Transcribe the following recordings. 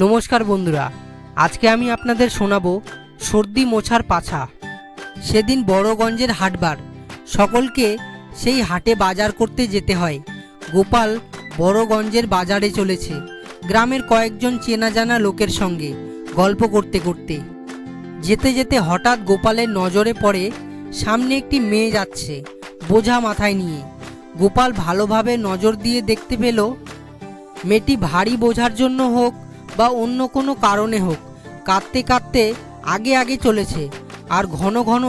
নমস্কার বন্ধুরা, আজকে আমি আপনাদের শোনাবো সর্দি মোছার পাছা। সেদিন বড়গঞ্জের হাটবার, সকলকে সেই হাটে বাজার করতে যেতে হয়। গোপাল বড়গঞ্জের বাজারে চলেছে গ্রামের কয়েকজন চেনা জানা লোকের সঙ্গে গল্প করতে করতে। যেতে যেতে হঠাৎ গোপালের নজরে পড়ে সামনে একটি মেয়ে যাচ্ছে বোঝা মাথায় নিয়ে। গোপাল ভালোভাবে নজর দিয়ে দেখতে পেল মেয়েটি ভারী বোঝার জন্য হোক বা অন্য কোনো কারণে হোক কাঁদতে কাঁদতে আগে আগে চলেছে, আর ঘন ঘন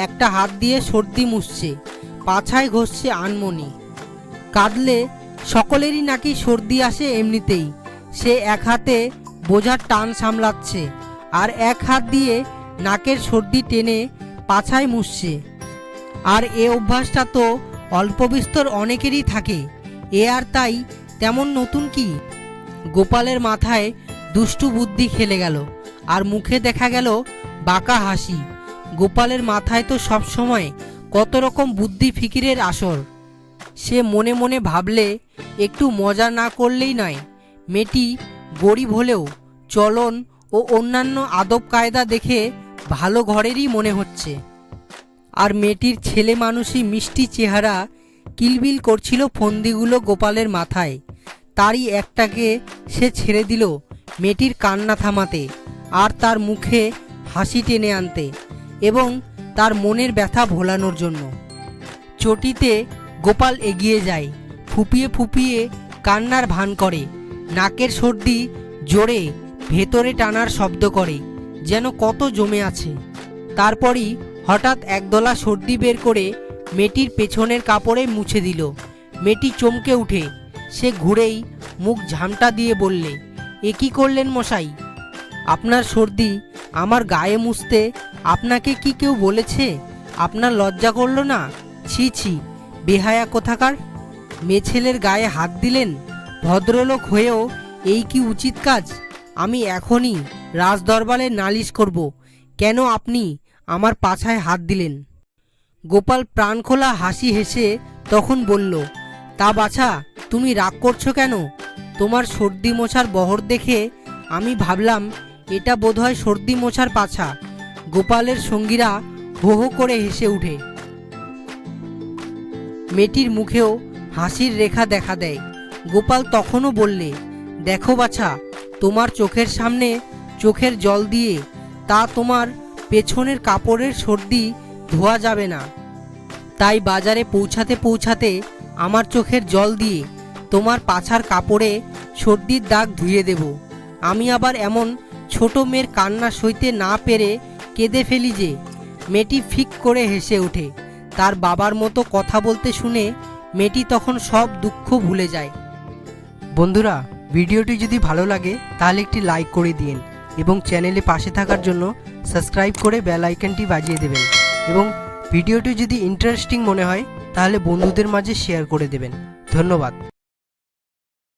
একটা হাত দিয়ে সর্দি মুছছে, পাছায় ঘষছে আনমনি। কাঁদলে সকলেরই নাকি সর্দি আসে এমনিতেই। সে এক হাতে বোঝার টান সামলাচ্ছে আর এক হাত দিয়ে নাকের সর্দি টেনে পাছায় মুছছে। আর এ অভ্যাসটা তো অল্প বিস্তর অনেকেরই থাকে, এ আর তাই তেমন নতুন কি? গোপালের মাথায় দুষ্টু বুদ্ধি খেলে গেল আর মুখে দেখা গেল বাঁকা হাসি। গোপালের মাথায় তো সব সময় কত রকম বুদ্ধি ফিকিরের আসর। সে মনে মনে ভাবলে একটু মজা না করলেই নয়। মেয়েটি গরিব হলেও চলন ও অন্যান্য আদব কায়দা দেখে ভালো ঘরেরই মনে হচ্ছে। আর মেয়েটির ছেলে মানুষই মিষ্টি চেহারা কিলবিল করছিল ফন্দিগুলো গোপালের মাথায়। তারই একটাকে সে ছেড়ে দিল মেয়েটির কান্না থামাতে আর তার মুখে হাসি টেনে আনতে এবং তার মনের ব্যথা ভোলানোর জন্য। চটিতে গোপাল এগিয়ে যায়, ফুপিয়ে ফুপিয়ে কান্নার ভান করে। নাকের সর্দি জোরে ভেতরে টানার শব্দ করে, যেন কত জমে আছে। তারপরই হঠাৎ একদলা সর্দি বের করে মেয়েটির পেছনের কাপড়ে মুছে দিল। মেয়েটি চমকে উঠে সে ঘুরেই মুখ ঝামটা দিয়ে বললে, এ কী করলেন মশাই? আপনার সর্দি আমার গায়ে মুছতে আপনাকে কি কেউ বলেছে? আপনার লজ্জা করলো না? ছি ছি, বেহায়া কোথাকার! মেয়ে ছেলের গায়ে হাত দিলেন? ভদ্রলোক হয়েও এই কি উচিত কাজ? আমি এখনই রাজদরবারে নালিশ করব, কেন আপনি আমার পাছায় হাত দিলেন। গোপাল প্রাণখোলা হাসি হেসে তখন বলল, তা বাছা, তুমি রাগ করছো কেন? তোমার সর্দি মোছার বহর দেখে আমি ভাবলাম এটা বোধহয় সর্দি মোছার পাছা। গোপালের সঙ্গীরা হো হো করে হেসে উঠে। মেয়েটির মুখেও হাসির রেখা দেখা দেয়। গোপাল তখনও বললে, দেখো বাছা, তোমার চোখের সামনে চোখের জল দিয়ে তা তোমার পেছনের কাপড়ের সর্দি ধোয়া যাবে না। তাই বাজারে পৌঁছাতে পৌঁছাতে আমার চোখের জল দিয়ে তোমার পাছার কাপড়ে সর্দির দাগ ধুয়ে দেব। আমি আবার এমন ছোট মেয়ের কান্না সইতে না পেরে কেঁদে ফেলি যে। মেয়েটি ফিক করে হেসে ওঠে। তার বাবার মতো কথা বলতে শুনে মেয়েটি তখন সব দুঃখ ভুলে যায়। বন্ধুরা, ভিডিওটি যদি ভালো লাগে তাহলে একটি লাইক করে দিন এবং চ্যানেলে পাশে থাকার জন্য সাবস্ক্রাইব করে বেল আইকনটি বাজিয়ে দেবেন এবং ভিডিওটি যদি ইন্টারেস্টিং মনে হয় তাহলে বন্ধুদের মাঝে শেয়ার করে দেবেন। ধন্যবাদ।